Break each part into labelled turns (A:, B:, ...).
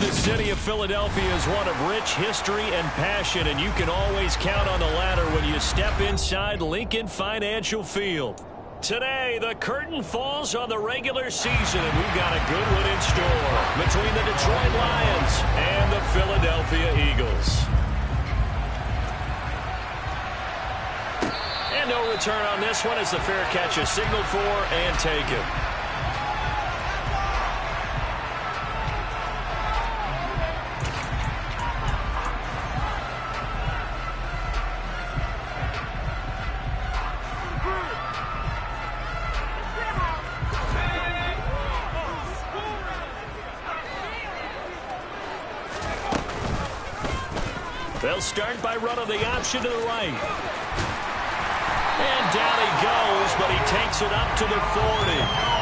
A: The city of Philadelphia is one of rich history and passion, and you can always count on the latter when you step inside Lincoln Financial Field. Today, the curtain falls on the regular season, and we've got a good one in store between the Detroit Lions and the Philadelphia Eagles. And no return on this one as the fair catch is signaled for and taken. They'll start by running the option to the right. And down he goes, but he takes it up to the 40.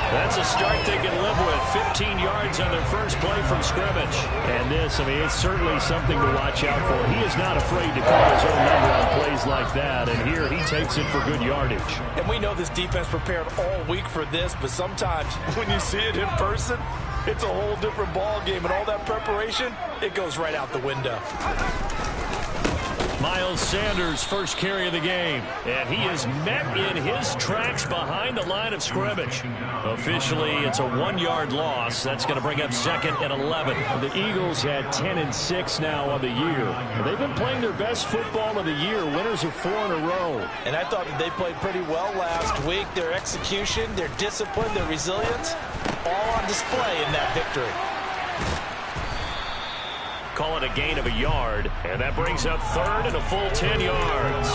A: That's a start they can live with. 15 yards on their first play from scrimmage. And this, it's certainly something to watch out for. He is not afraid to call his own number on plays like that. And here he takes it for good yardage.
B: And we know this defense prepared all week for this, but sometimes when you see it in person, it's a whole different ball game. And all that preparation, it goes right out the window.
A: Miles Sanders' first carry of the game, and he is met in his tracks behind the line of scrimmage. Officially, it's a 1-yard loss. That's going to bring up 2nd and 11. The Eagles had 10-6 now on the year. They've been playing their best football of the year, winners of 4 in a row.
B: And I thought that they played pretty well last week. Their execution, their discipline, their resilience, all on display in that victory.
A: Call it a gain of a yard, and that brings up 3rd and a full 10 yards.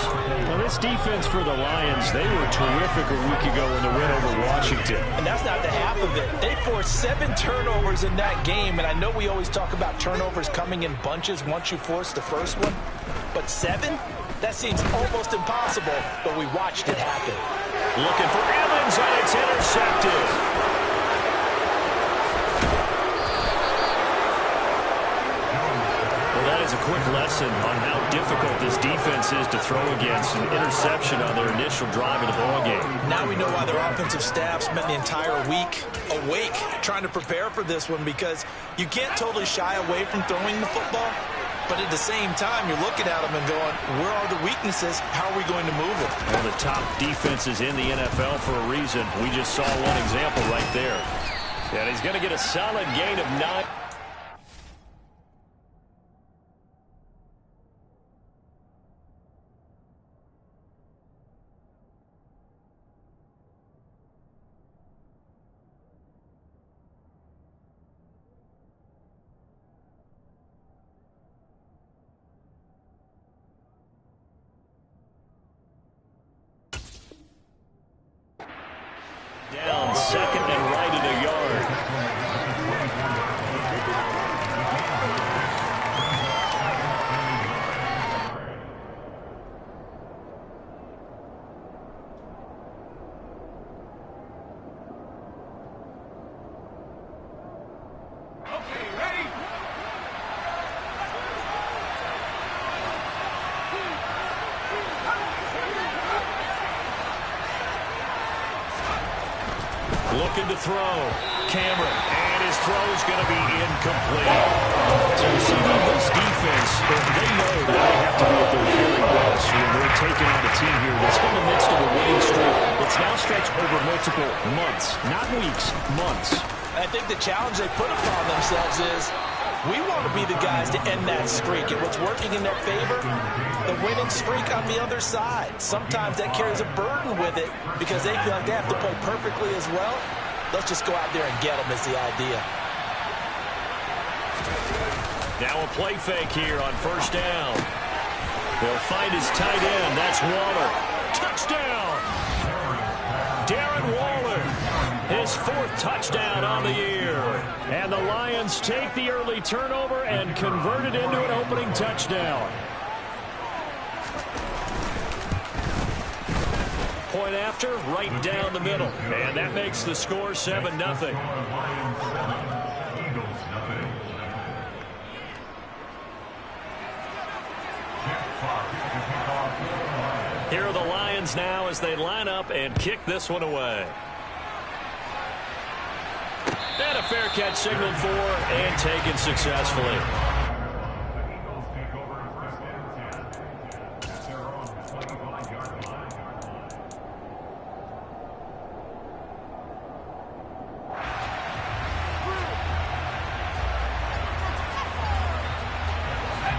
A: Well, this defense for the Lions, they were terrific a week ago in the win over Washington.
B: And that's not the half of it. They forced 7 turnovers in that game, and I know we always talk about turnovers coming in bunches once you force the first one, but 7? That seems almost impossible, but we watched it happen.
A: Looking for Evans, and it's intercepted. That is a quick lesson on how difficult this defense is to throw against. An interception on their initial drive of the ballgame.
B: Now we know why their offensive staff spent the entire week awake trying to prepare for this one, because you can't totally shy away from throwing the football, but at the same time you're looking at them and going, where are the weaknesses? How are we going to move it?
A: One of the top defenses in the NFL for a reason. We just saw one example right there. And he's going to get a solid gain of 9. Down 2nd and right at a yard.
C: Okay, ready?
A: Looking to throw. Cameron. And his throw is going to be incomplete. So, CD, this defense, they know that they have to be at their very best when they're taking on a team here that's in the midst of a winning streak. It's now stretched over multiple months, not weeks, months.
B: I think the challenge they put upon themselves is, we want to be the guys to end that streak. And what's working in their favor? The winning streak on the other side. Sometimes that carries a burden with it because they feel like they have to play perfectly as well. Let's just go out there and get them is the idea.
A: Now a play fake here on 1st down. They'll find his tight end. That's Waller. Touchdown! Darren Waller. His 4th touchdown on the year. And the Lions take the early turnover and convert it into an opening touchdown. Point after, right down the middle. And that makes the score 7-0. Here are the Lions now as they line up and kick this one away. And And a fair catch signaled for and taken successfully.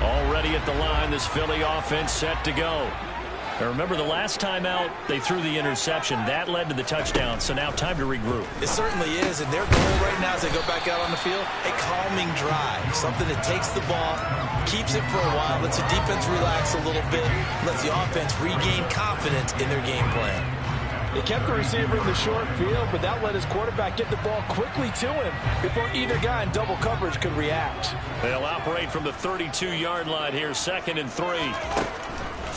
A: Already at the line, this Philly offense set to go. Now remember, the last time out, they threw the interception. That led to the touchdown, so now time to regroup.
B: It certainly is, and their goal right now as they go back out on the field, a calming drive, something that takes the ball, keeps it for a while, lets the defense relax a little bit, lets the offense regain confidence in their game plan.
D: He kept the receiver in the short field, but that let his quarterback get the ball quickly to him before either guy in double coverage could react.
A: They'll operate from the 32-yard line here, 2nd and 3.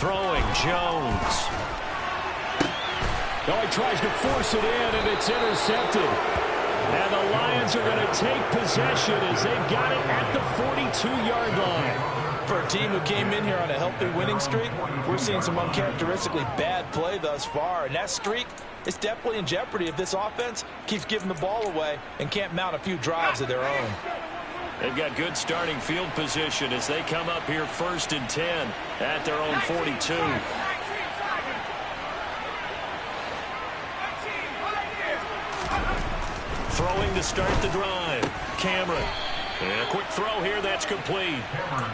A: Throwing, Jones.
D: Oh, he tries to force it in, and it's intercepted.
A: And the Lions are going to take possession as they've got it at the 42-yard line.
B: For a team who came in here on a healthy winning streak, we're seeing some uncharacteristically bad play thus far. And that streak is definitely in jeopardy if this offense keeps giving the ball away and can't mount a few drives of their own.
A: They've got good starting field position as they come up here 1st and 10 at their own 42. Throwing to start the drive. Cameron. And a quick throw here, that's complete.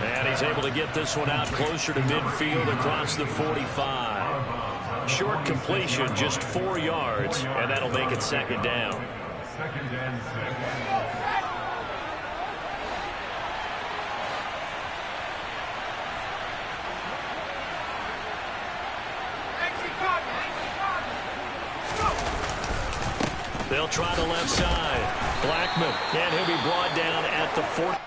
A: And he's able to get this one out closer to midfield across the 45. Short completion, just 4 yards, and that'll make it 2nd down.
C: 2nd and 6.
A: They'll try the left side. Blackman, and he'll be brought down at the 40.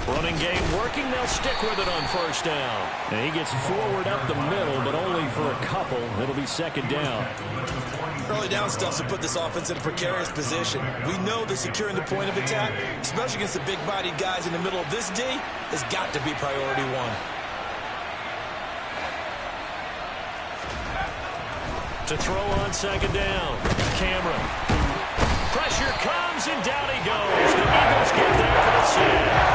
A: Running game working. They'll stick with it on 1st down. And he gets forward up the middle, but only for a couple. It'll be 2nd down.
B: Early down stuff to put this offense in a precarious position. We know that securing the point of attack, especially against the big-bodied guys in the middle of this D, has got to be priority 1.
A: To throw on 2nd down. Cameron. Pressure comes, and down he goes. The Eagles get there for the sack.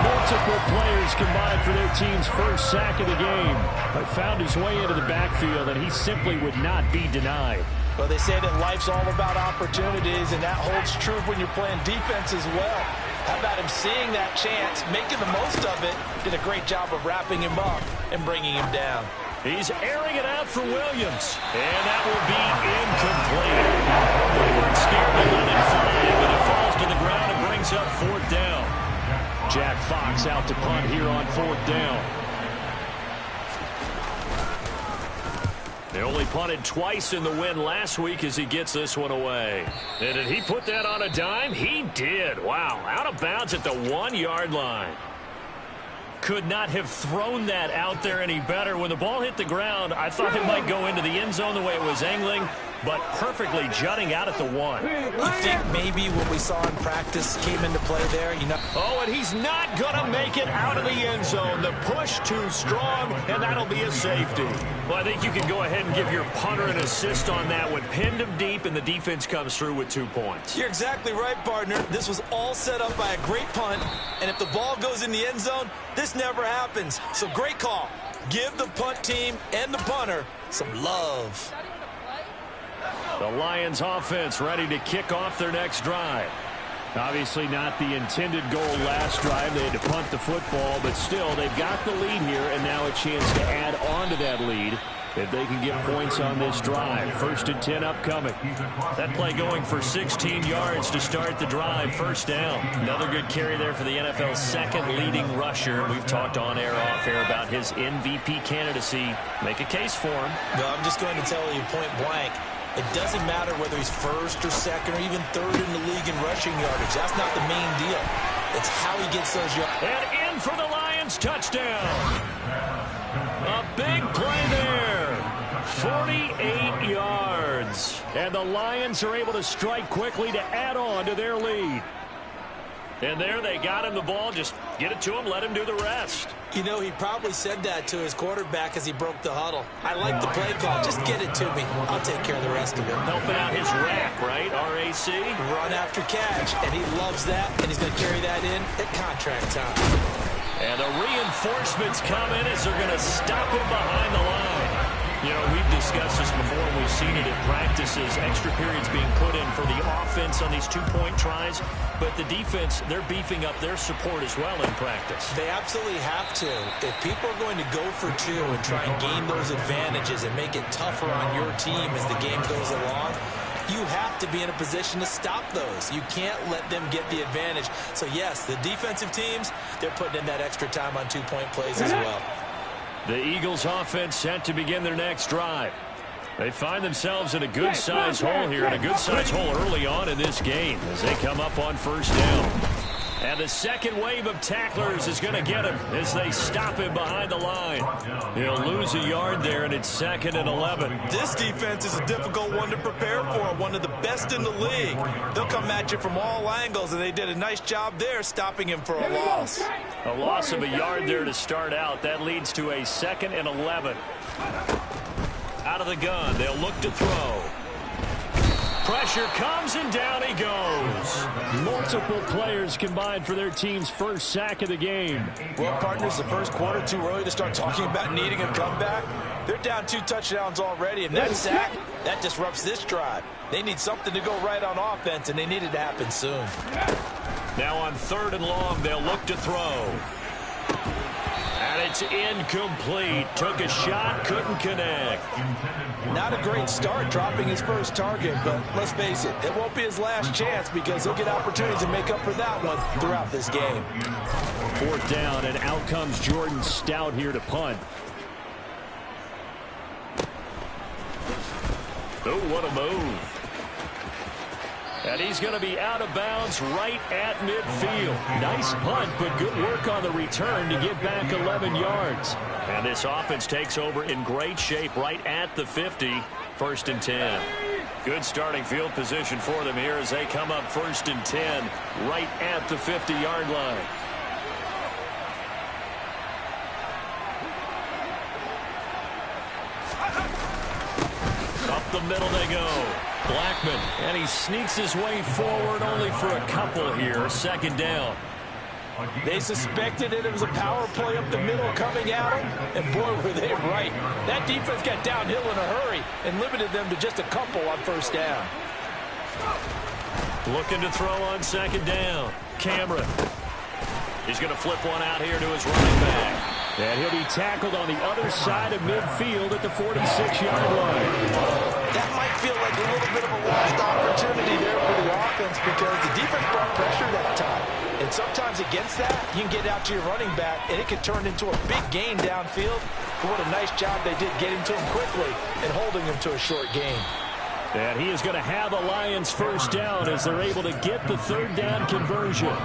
A: Multiple players combined for their team's first sack of the game. But found his way into the backfield, and he simply would not be denied.
D: Well, they say that life's all about opportunities, and that holds true when you're playing defense as well. How about him seeing that chance, making the most of it, did a great job of wrapping him up and bringing him down.
A: He's airing it out for Williams, and that will be incomplete. They weren't scared to let it fly, but it falls to the ground and brings up 4th down. Jack Fox out to punt here on 4th down. They only punted twice in the win last week as he gets this one away. And did he put that on a dime? He did. Wow, out of bounds at the 1-yard line. Could not have thrown that out there any better. When the ball hit the ground, I thought it might go into the end zone the way it was angling, but perfectly jutting out at the 1.
B: You think maybe what we saw in practice came into play there?
A: Oh, and he's not going to make it out of the end zone. The push too strong, and that'll be a safety. Well, I think you can go ahead and give your punter an assist on that one. Pinned him deep, and the defense comes through with 2 points.
B: You're exactly right, partner. This was all set up by a great punt, and if the ball goes in the end zone, this never happens. So great call. Give the punt team and the punter some love.
A: The Lions offense ready to kick off their next drive. Obviously not the intended goal last drive. They had to punt the football, but still, they've got the lead here, and now a chance to add on to that lead if they can get points on this drive. 1st and 10 upcoming. That play going for 16 yards to start the drive. First down. Another good carry there for the NFL's second leading rusher. We've talked on air, off air about his MVP candidacy. Make a case for him.
B: No, I'm just going to tell you point blank. It doesn't matter whether he's first or second or even third in the league in rushing yardage. That's not the main deal. It's how he gets those yards.
A: And in for the Lions, touchdown. A big play there. 48 yards. And the Lions are able to strike quickly to add on to their lead. And there they got him the ball. Just get it to him, let him do the rest.
B: You know, he probably said that to his quarterback as he broke the huddle. I like the play call. Just get it to me. I'll take care of the rest of it.
A: Helping out his rack, right? R-A-C?
B: Run after catch. And he loves that, and he's going to carry that in at contract time.
A: And the reinforcements come in as they're going to stop him behind the line. You know, we've discussed this before, and we've seen it at practices. Extra periods being put in for the offense on these two-point tries. But the defense, they're beefing up their support as well in practice.
B: They absolutely have to. If people are going to go for two and try and gain those advantages and make it tougher on your team as the game goes along, you have to be in a position to stop those. You can't let them get the advantage. So, yes, the defensive teams, they're putting in that extra time on two-point plays as well.
A: The Eagles offense set to begin their next drive. They find themselves in a good-sized hole here, and a good-sized hole early on in this game as they come up on first down. And the second wave of tacklers is going to get him as they stop him behind the line. He'll lose a yard there, and it's 2nd and 11.
B: This defense is a difficult one to prepare for, one of the best in the league. They'll come at you from all angles, and they did a nice job there stopping him for a loss.
A: A loss of a yard there to start out. That leads to a 2nd and 11. Out of the gun, they'll look to throw. Pressure comes, and down he goes. Multiple players combined for their team's first sack of the game.
B: Well, partners, the first quarter, too early to start talking about needing a comeback. They're down 2 touchdowns already, and that sack, that disrupts this drive. They need something to go right on offense, and they need it to happen soon.
A: Now on 3rd and long, they'll look to throw. And it's incomplete. Took a shot, couldn't connect.
B: Not a great start dropping his first target, but let's face it, it won't be his last chance because he'll get opportunities to make up for that one throughout this game.
A: 4th down, and out comes Jordan Stout here to punt. Oh, what a move. And he's going to be out of bounds right at midfield. Nice punt, but good work on the return to get back 11 yards. And this offense takes over in great shape right at the 50. 1st and 10. Good starting field position for them here as they come up 1st and 10 right at the 50-yard line. Up the middle they go. Blackman, and he sneaks his way forward only for a couple here. 2nd down.
B: They suspected it was a power play up the middle coming at them, and boy, were they right. That defense got downhill in a hurry and limited them to just a couple on 1st down.
A: Looking to throw on 2nd down. Cameron. He's going to flip one out here to his running back. And he'll be tackled on the other side of midfield at the 46-yard line.
B: That might feel like a little bit of a lost opportunity there for the offense because the defense brought pressure that time. And sometimes against that, you can get out to your running back, and it can turn into a big gain downfield. But what a nice job they did getting to him quickly and holding him to a short gain.
A: And he is going to have a Lions 1st down as they're able to get the 3rd down conversion.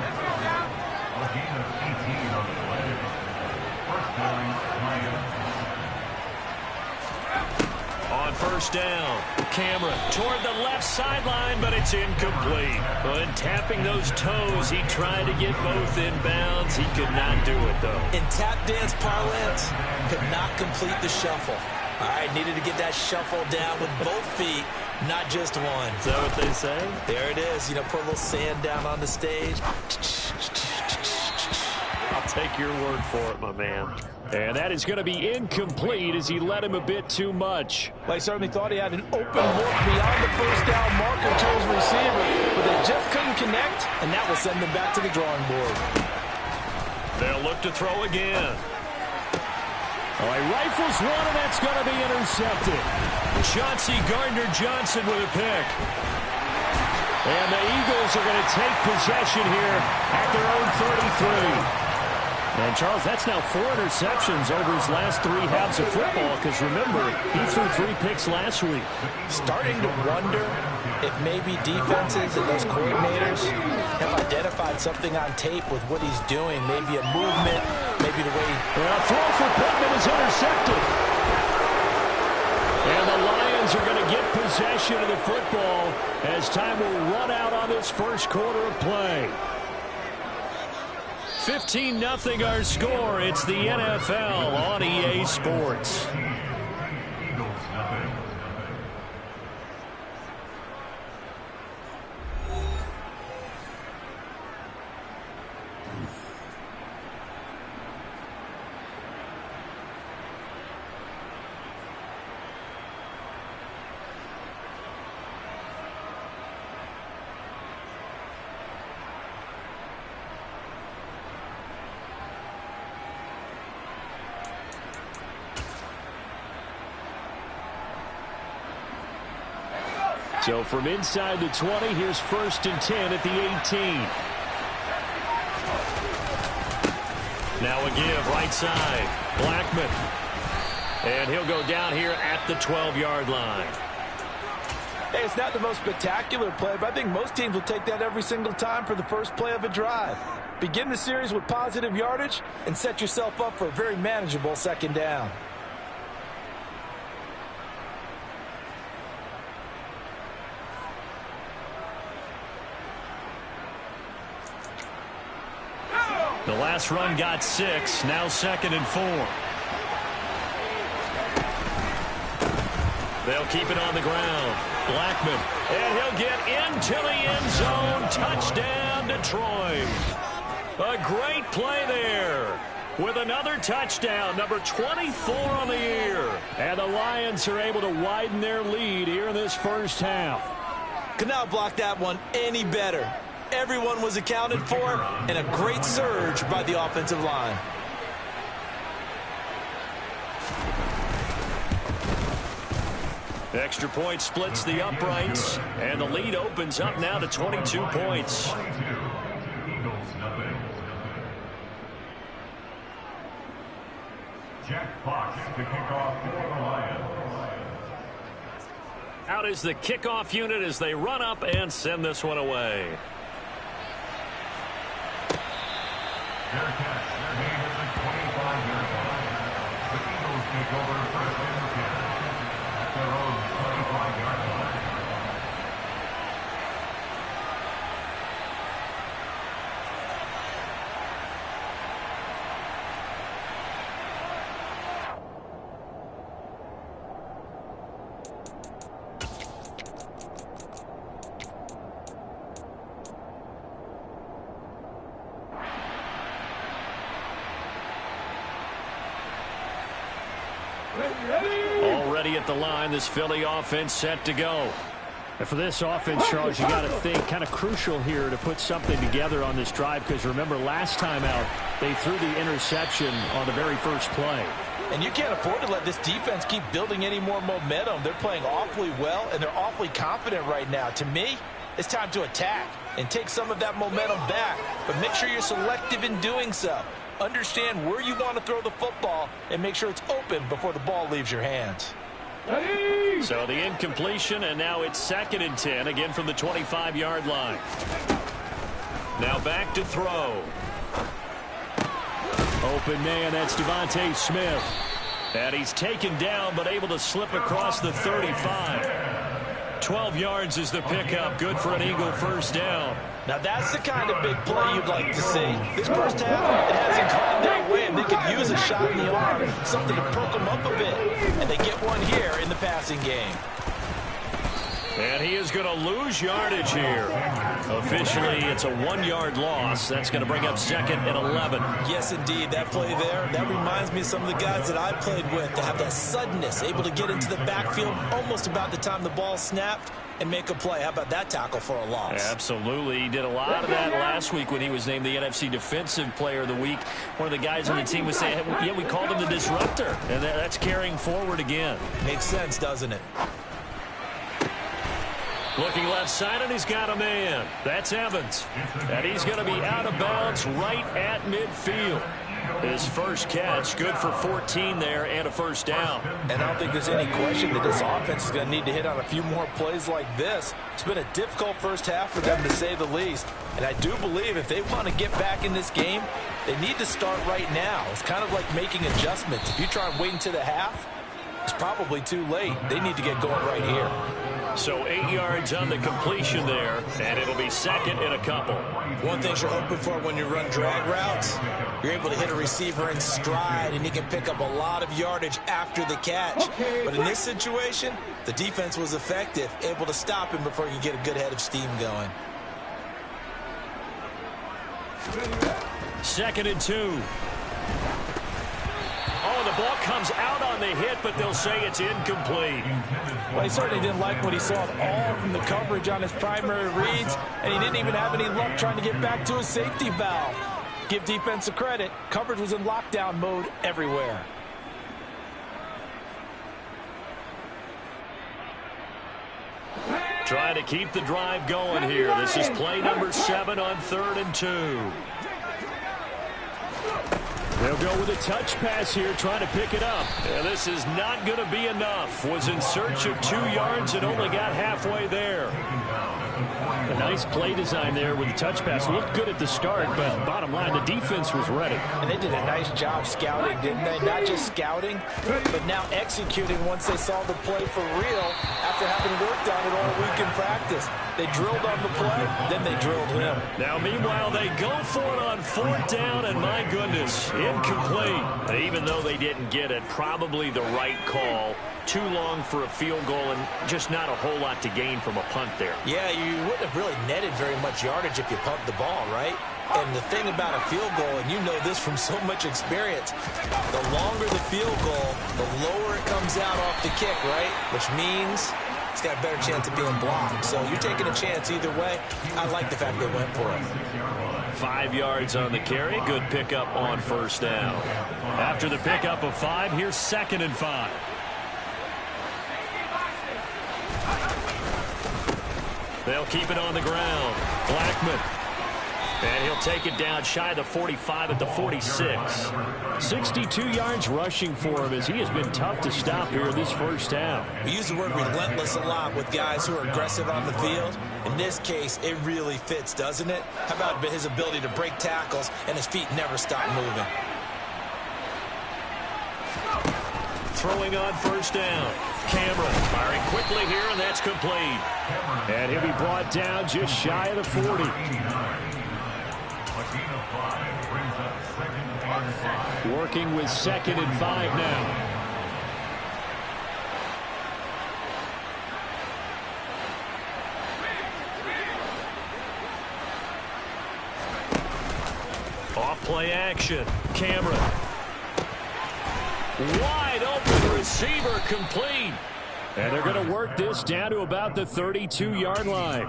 A: On 1st down, Cameron toward the left sideline, but it's incomplete. And tapping those toes, he tried to get both in bounds. He could not do it, though.
B: In tap dance parlance, could not complete the shuffle. All right, needed to get that shuffle down with both feet, not just one.
A: Is that what they say?
B: There it is. You know, put a little sand down on the stage.
A: I'll take your word for it, my man. And that is going to be incomplete as he led him a bit too much.
B: They certainly thought he had an open look beyond the 1st down marker to his receiver, but they just couldn't connect, and that will send them back to the drawing board.
A: They'll look to throw again. Oh, he rifles one, and that's going to be intercepted. Chauncey Gardner-Johnson with a pick. And the Eagles are going to take possession here at their own 33. And, Charles, that's now 4 interceptions over his last 3 halves of football, because, remember, he threw 3 picks last week.
B: Starting to wonder if maybe defenses and those coordinators have identified something on tape with what he's doing, maybe a movement, maybe the way...
A: Well, throw for Pittman is intercepted. And the Lions are going to get possession of the football as time will run out on this first quarter of play. 15-0 our score. It's the NFL on EA Sports. So from inside the 20, here's 1st and 10 at the 18. Now a give, right side. Blackman. And he'll go down here at the 12-yard line.
B: Hey, it's not the most spectacular play, but I think most teams will take that every single time for the first play of a drive. Begin the series with positive yardage and set yourself up for a very manageable 2nd down.
A: The last run got 6. Now 2nd and 4. They'll keep it on the ground. Blackman. And he'll get into the end zone. Touchdown, Detroit. A great play there. With another touchdown, number 24 on the year. And the Lions are able to widen their lead here in this first half.
B: Could not block that one any better. Everyone was accounted for, and a great surge by the offensive line.
A: Extra point splits the uprights, and the lead opens up now to 22 points.
C: Jack Fox to kick off for the Lions.
A: Out is the kickoff unit as they run up and send this one away.
C: Their catch, their name is the 25-yard line. The Eagles take over 1st and 10 at their own 25-yard line.
A: Already at the line, this Philly offense set to go. And for this offense, Charles, you got to think kind of crucial here to put something together on this drive, because remember last time out they threw the interception on the very first play.
B: And you can't afford to let this defense keep building any more momentum. They're playing awfully well, and they're awfully confident right now. To me, it's time to attack and take some of that momentum back, but make sure you're selective in doing so. Understand where you want to throw the football and make sure it's open before the ball leaves your hands.
A: So the incompletion, and now it's 2nd and 10, again from the 25-yard line. Now back to throw. Open man, that's Devontae Smith. And he's taken down, but able to slip across the 35. 12 yards is the pickup. Good for an Eagle first down.
B: Now that's the kind of big play you'd like to see. This first half, it hasn't gone their way, and they could use a shot in the arm, something to perk them up a bit. And they get one here in the passing game.
A: And he is going to lose yardage here. Officially, it's a 1-yard loss. That's going to bring up second and 11.
B: Yes, indeed. That play there, that reminds me of some of the guys that I played with that have that suddenness, able to get into the backfield almost about the time the ball snapped and make a play. How about that tackle for a loss?
A: Absolutely. He did a lot of that last week when he was named the NFC Defensive Player of the Week. One of the guys on the team was saying, yeah, we called him the disruptor. And that's carrying forward again.
B: Makes sense, doesn't it?
A: Looking left side, and he's got a man. That's Evans. And he's going to be out of bounds right at midfield. His first catch, good for 14 there and a first down.
B: And I don't think there's any question that this offense is going to need to hit on a few more plays like this. It's been a difficult first half for them, to say the least. And I do believe if they want to get back in this game, they need to start right now. It's kind of like making adjustments. If you try and wait until the half, it's probably too late. They need to get going right here.
A: So 8 yards on the completion there, and it'll be second and a couple.
B: One thing you're hoping for when you run drag routes, you're able to hit a receiver in stride, and he can pick up a lot of yardage after the catch. But in this situation, the defense was effective, able to stop him before he could get a good head of steam going.
A: Second and 2. Oh, the ball comes out on the hit, but they'll say it's incomplete.
D: Well, he certainly didn't like what he saw all from the coverage on his primary reads, and he didn't even have any luck trying to get back to his safety valve. Give defense a credit. Coverage was in lockdown mode everywhere.
A: Trying to keep the drive going here. This is play number 7 on 3rd and 2. They'll go with a touch pass here, trying to pick it up. Yeah, this is not going to be enough. Was in search of 2 yards and only got halfway there. A nice play design there with the touch pass. Looked good at the start, but bottom line, the defense was ready.
D: And they did a nice job scouting, didn't they? Not just scouting, but now executing once they saw the play for real after having worked on it all week in practice. They drilled on the play, then they drilled him.
A: Now, meanwhile, they go for it on 4th down, and my goodness, incomplete. And even though they didn't get it, probably the right call. Too long for a field goal and just not a whole lot to gain from a punt there.
B: Yeah, you wouldn't have really netted very much yardage if you pumped the ball, right? And the thing about a field goal, and you know this from so much experience, the longer the field goal, the lower it comes out off the kick, right? Which means it's got a better chance of being blocked. So you're taking a chance either way. I like the fact they went for it.
A: 5 yards on the carry. Good pickup on 1st down. After the pickup of 5, here's 2nd and 5. They'll keep it on the ground. Blackman. And he'll take it down shy of the 45 at the 46. 62 yards rushing for him as he has been tough to stop here this first half.
B: We use the word relentless a lot with guys who are aggressive on the field. In this case, it really fits, doesn't it? How about his ability to break tackles and his feet never stop moving?
A: Throwing on 1st down. Cameron firing quickly here, and that's complete. And he'll be brought down just shy of the 40. Working with 2nd and 5 now. Off play action. Cameron. Wide open receiver, complete. And they're going to work this down to about the 32-yard line.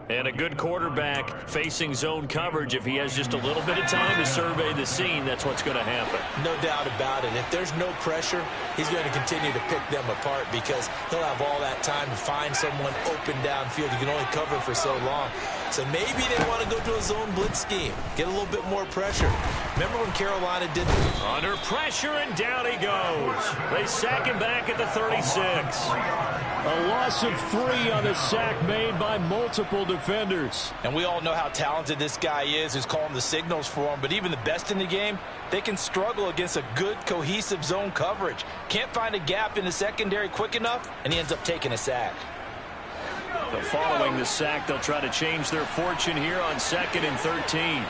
A: And a good quarterback facing zone coverage. If he has just a little bit of time to survey the scene, that's what's going to happen.
B: No doubt about it. If there's no pressure, he's going to continue to pick them apart because he'll have all that time to find someone open downfield. You can only cover for so long. So maybe they want to go to a zone blitz scheme, get a little bit more pressure. Remember when Carolina did that?
A: Under pressure, and down he goes. They sack him back at the 36. A loss of 3 on the sack made by multiple defenders.
D: And we all know how talented this guy is who's calling the signals for him. But even the best in the game, they can struggle against a good, cohesive zone coverage. Can't find a gap in the secondary quick enough, and he ends up taking a sack.
A: Following the sack, they'll try to change their fortune here on 2nd and 13.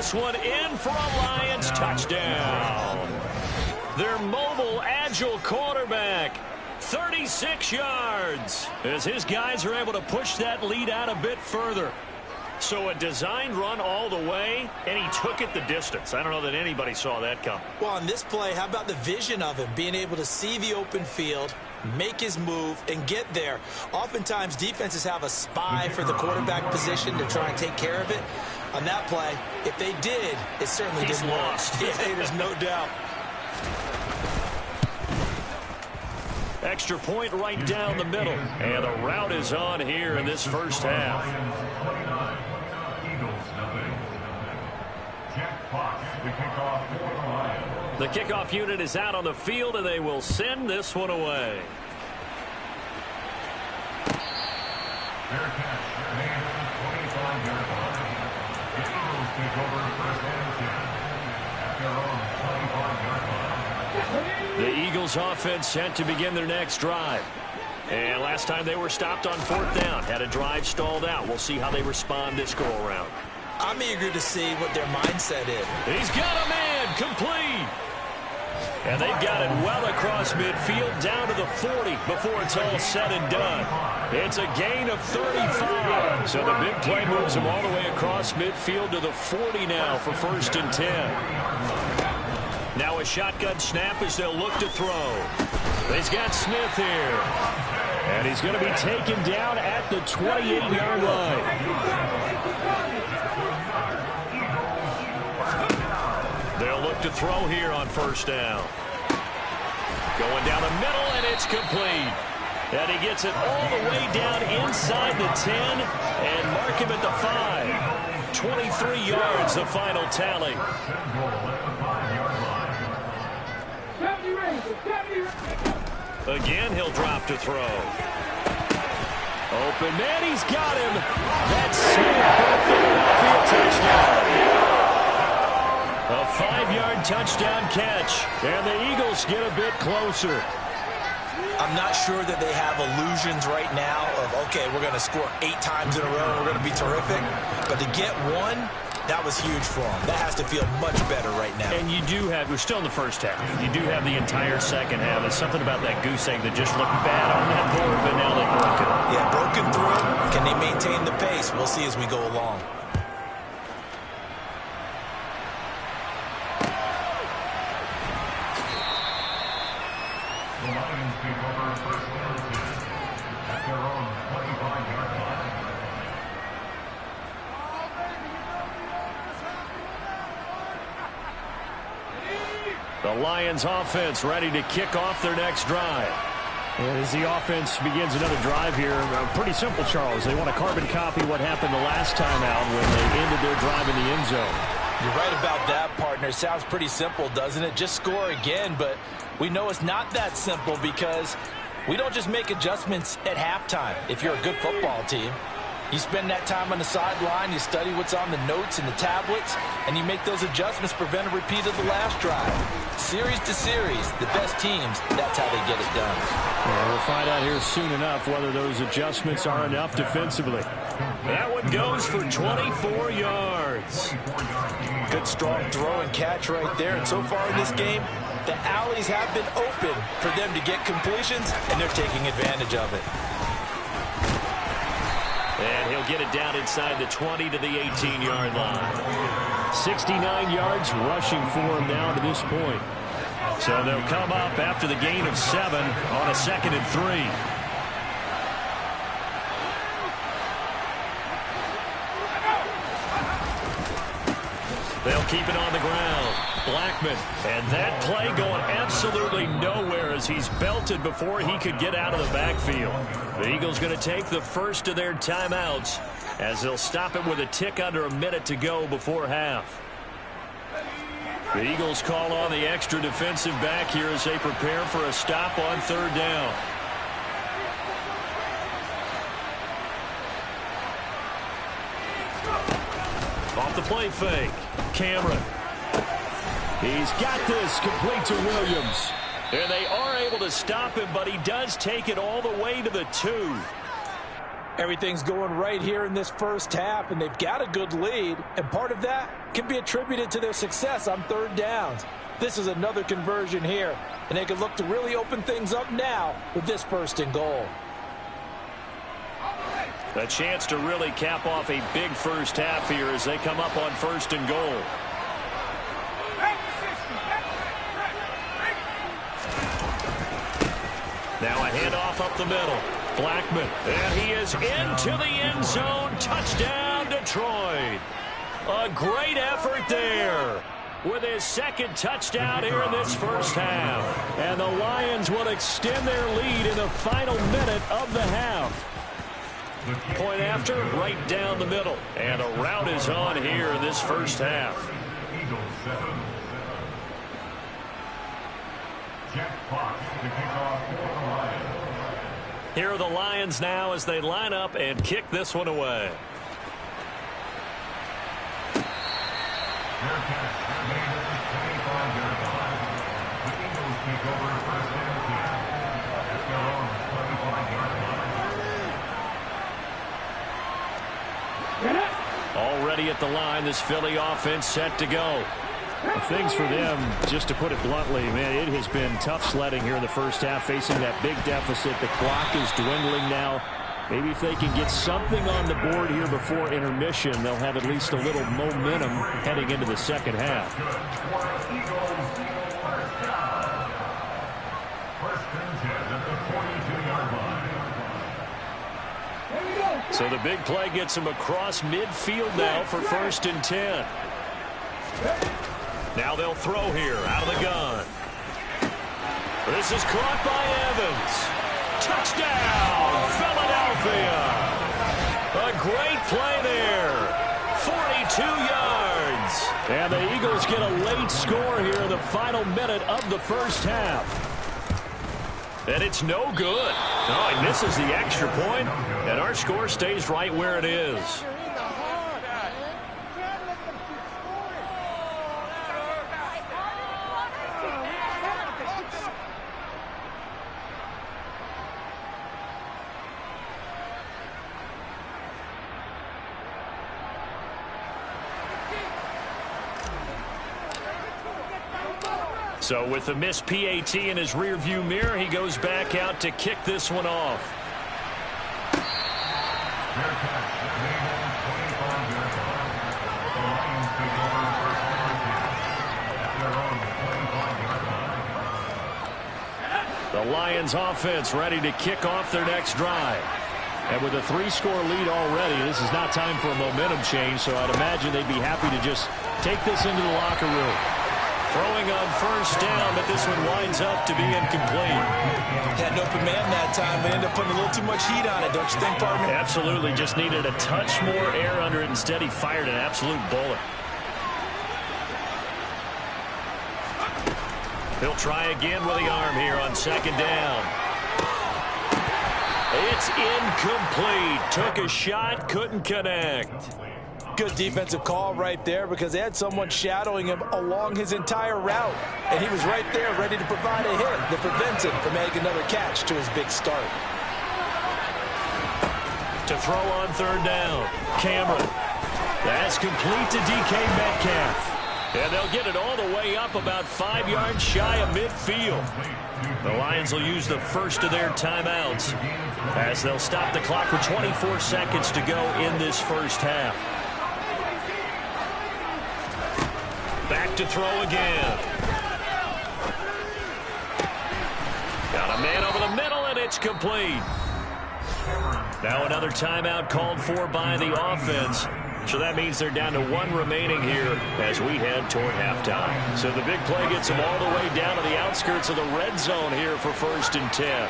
A: this one in for a Lions touchdown. Their mobile, agile quarterback, 36 yards, as his guys are able to push that lead out a bit further. So a designed run all the way, and he took it the distance. I don't know that anybody saw that come.
D: Well, on this play, how about the vision of him, being able to see the open field, make his move, and get there. Oftentimes, defenses have a spy for the quarterback position to try and take care of it. On that play, if they did, it certainly didn't work.
A: Lost.
D: Yeah, there's no doubt.
A: Extra point right down the middle. And the route is on here in this first half. The kickoff unit is out on the field, and they will send this one away.
C: Fair catch. Their man is the 25-yard line. The Eagles take over first and 10 at their own 25-yard line.
A: The Eagles offense set to begin their next drive. And last time they were stopped on fourth down, had a drive stalled out. We'll see how they respond this go-around.
D: I'm eager to see what their mindset is.
A: He's got a man complete. And they've got it well across midfield down to the 40 before it's all said and done. It's a gain of 35. So the big play moves him all the way across midfield to the 40 now for first and 10. Now a shotgun snap as they'll look to throw. He's got Smith here. And he's going to be taken down at the 28-yard line. They'll look to throw here on first down. Going down the middle, and it's complete. And he gets it all the way down inside the 10 and mark him at the 5. 23 yards, the final tally. Again, he'll drop to throw. Open man, he's got him. That's Smith for a Philadelphia touchdown. A 5-yard touchdown catch, and the Eagles get a bit closer.
D: I'm not sure that they have illusions right now of, okay, we're going to score 8 times in a row and we're going to be terrific. But to get one, that was huge for them. That has to feel much better right now.
A: And you do have, we're still in the first half. You do have the entire second half. There's something about that goose egg that just looked bad on that board, but now they broke it.
D: Yeah, broken through. Can they maintain the pace? We'll see as we go along.
C: The Lions take over first and 10 at their own 25-yard line.
A: The Lions offense ready to kick off their next drive. And as the offense begins another drive here, pretty simple, Charles. They want to carbon copy what happened the last time out when they ended their drive in the end zone.
D: You're right about that, partner. Sounds pretty simple, doesn't it? Just score again, but we know it's not that simple because we don't just make adjustments at halftime. If you're a good football team, you spend that time on the sideline, you study what's on the notes and the tablets, and you make those adjustments, prevent a repeat of the last drive. Series to series, the best teams, that's how they get it done.
A: Well, we'll find out here soon enough whether those adjustments are enough defensively. That one goes for 24 yards.
D: Good strong throw and catch right there. And so far in this game, the alleys have been open for them to get completions, and they're taking advantage of it.
A: And he'll get it down inside the 20 to the 18-yard line. 69 yards rushing for him now to this point. So they'll come up after the gain of 7 on a 2nd and 3. They'll keep it on the ground. Blackman, and that play going absolutely nowhere as he's belted before he could get out of the backfield. The Eagles going to take the first of their timeouts as they'll stop it with a tick under a minute to go before half. The Eagles call on the extra defensive back here as they prepare for a stop on 3rd down. Off the play fake. Cameron. He's got this complete to Williams. And they are able to stop him, but he does take it all the way to the 2.
D: Everything's going right here in this first half, and they've got a good lead, and part of that can be attributed to their success on third downs. This is another conversion here, and they can look to really open things up now with this 1st and goal.
A: A chance to really cap off a big first half here as they come up on 1st and goal. Now a handoff up the middle. Blackman, and he is into the end zone. Touchdown, Detroit. A great effort there with his 2nd touchdown here in this first half. And the Lions will extend their lead in the final minute of the half. Point after, right down the middle. And a rout is on here in this first half.
C: Eagles 7. Jack Fox to kick off for the Lions.
A: Here are the Lions now as they line up and kick this one away.
C: Their catch, their gain at the 25-yard line. The Eagles take over 1st and 10 at their own 25-yard line.
A: Already at the line, this Philly offense set to go. Things for them, just to put it bluntly, man, it has been tough sledding here in the first half, facing that big deficit. The clock is dwindling now. Maybe if they can get something on the board here before intermission, they'll have at least a little momentum heading into the second half. So the big play gets him across midfield now for 1st and 10. Now they'll throw here out of the gun. This is caught by Evans. Touchdown, Philadelphia. A great play there. 42 yards. And the Eagles get a late score here in the final minute of the first half. And it's no good. Oh, he misses the extra point, and our score stays right where it is. So with the missed PAT in his rearview mirror, he goes back out to kick this one off. The Lions offense ready to kick off their next drive. And with a 3-score lead already, this is not time for a momentum change, so I'd imagine they'd be happy to just take this into the locker room. Throwing on 1st down, but this one winds up to be incomplete.
D: Had an open man that time, but ended up putting a little too much heat on it, don't you think, partner?
A: Absolutely, just needed a touch more air under it. Instead, he fired an absolute bullet. He'll try again with the arm here on 2nd down. It's incomplete. Took a shot, couldn't connect.
D: Good defensive call right there because they had someone shadowing him along his entire route. And he was right there ready to provide a hit that prevents him from making another catch to his big start.
A: To throw on 3rd down, Cameron. That's complete to DK Metcalf. And they'll get it all the way up about 5 yards shy of midfield. The Lions will use the first of their timeouts as they'll stop the clock with 24 seconds to go in this first half. Back to throw again. Got a man over the middle, and it's complete. Now another timeout called for by the offense. So that means they're down to 1 remaining here as we head toward halftime. So the big play gets them all the way down to the outskirts of the red zone here for 1st and 10.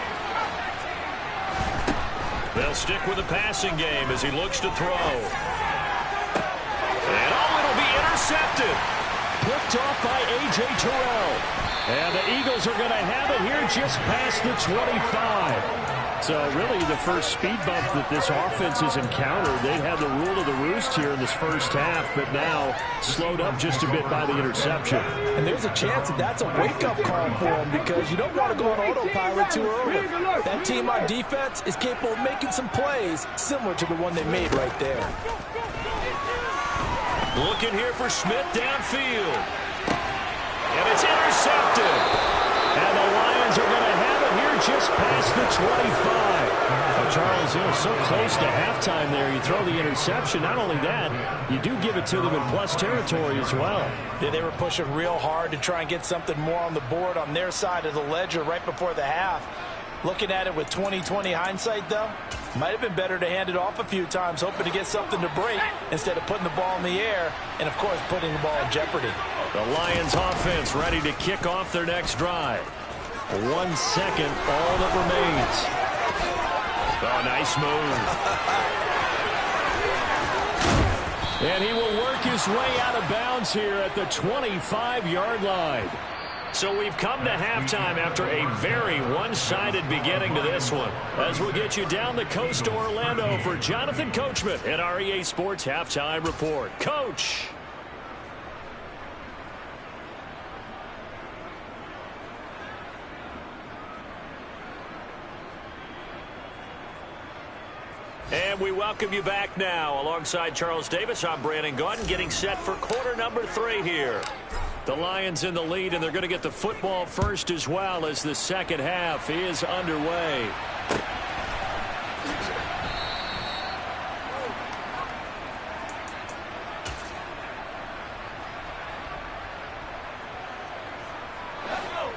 A: They'll stick with the passing game as he looks to throw. And it'll be intercepted. Picked off by A.J. Terrell. And the Eagles are going to have it here just past the 25. So really the first speed bump that this offense has encountered. They had the rule of the roost here in this first half, but now slowed up just a bit by the interception.
D: And there's a chance that that's a wake-up call for them because you don't want to go on autopilot too early. That team on defense is capable of making some plays similar to the one they made right there.
A: Looking here for Smith downfield. And it's intercepted. And the Lions are going to have it here just past the 25. Well, Charles, so close to halftime there. You throw the interception. Not only that, you do give it to them in plus territory as well.
D: Yeah, they were pushing real hard to try and get something more on the board on their side of the ledger right before the half. Looking at it with 20/20 hindsight, though, might have been better to hand it off a few times, hoping to get something to break instead of putting the ball in the air and, of course, putting the ball in jeopardy.
A: The Lions offense ready to kick off their next drive. 1 second, all that remains. Oh, nice move. And he will work his way out of bounds here at the 25-yard line. So we've come to halftime after a very one-sided beginning to this one. As we'll get you down the coast to Orlando for Jonathan Coachman at our EA Sports Halftime Report. Coach. And we welcome you back now. Alongside Charles Davis, I'm Brandon Gaudin, getting set for quarter number 3 here. The Lions in the lead, and they're going to get the football first as well as the second half is underway.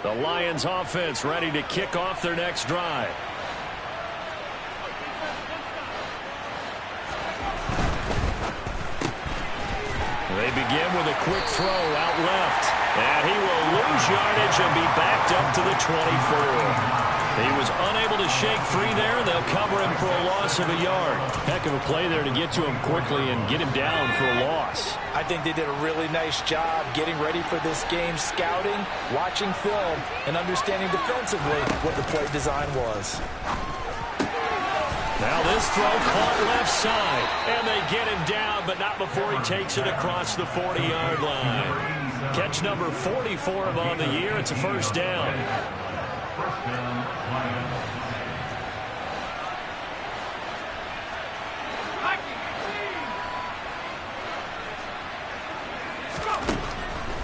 A: The Lions offense ready to kick off their next drive. They begin with a quick throw out left. And he will lose yardage and be backed up to the 24. He was unable to shake free there. They'll cover him for a loss of a yard. Heck of a play there to get to him quickly and get him down for a loss.
D: I think they did a really nice job getting ready for this game, scouting, watching film, and understanding defensively what the play design was.
A: Now this throw caught left side, and they get him down, but not before he takes it across the 40-yard line. Catch number 44 of on the year. It's a first down.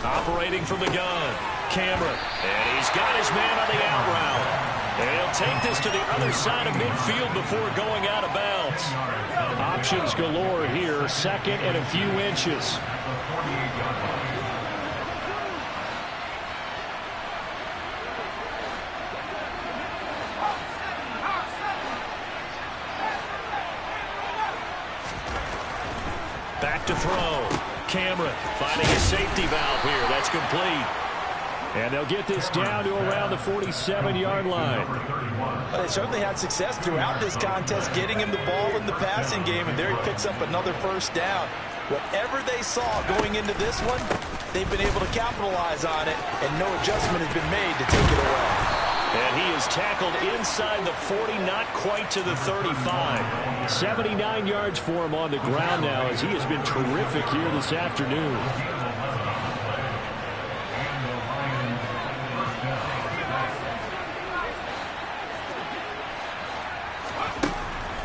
A: Operating from the gun, Cameron, and he's got his man on the out route. And he'll take this to the other side of midfield before going out of bounds. Options galore here, second and a few inches. Back to throw. Cameron finding a safety valve here. That's complete. And they'll get this down to around the 47-yard line.
D: Well, they certainly had success throughout this contest, getting him the ball in the passing game, and there he picks up another first down. Whatever they saw going into this one, they've been able to capitalize on it, and no adjustment has been made to take it away.
A: And he is tackled inside the 40, not quite to the 35. 79 yards for him on the ground now, as he has been terrific here this afternoon.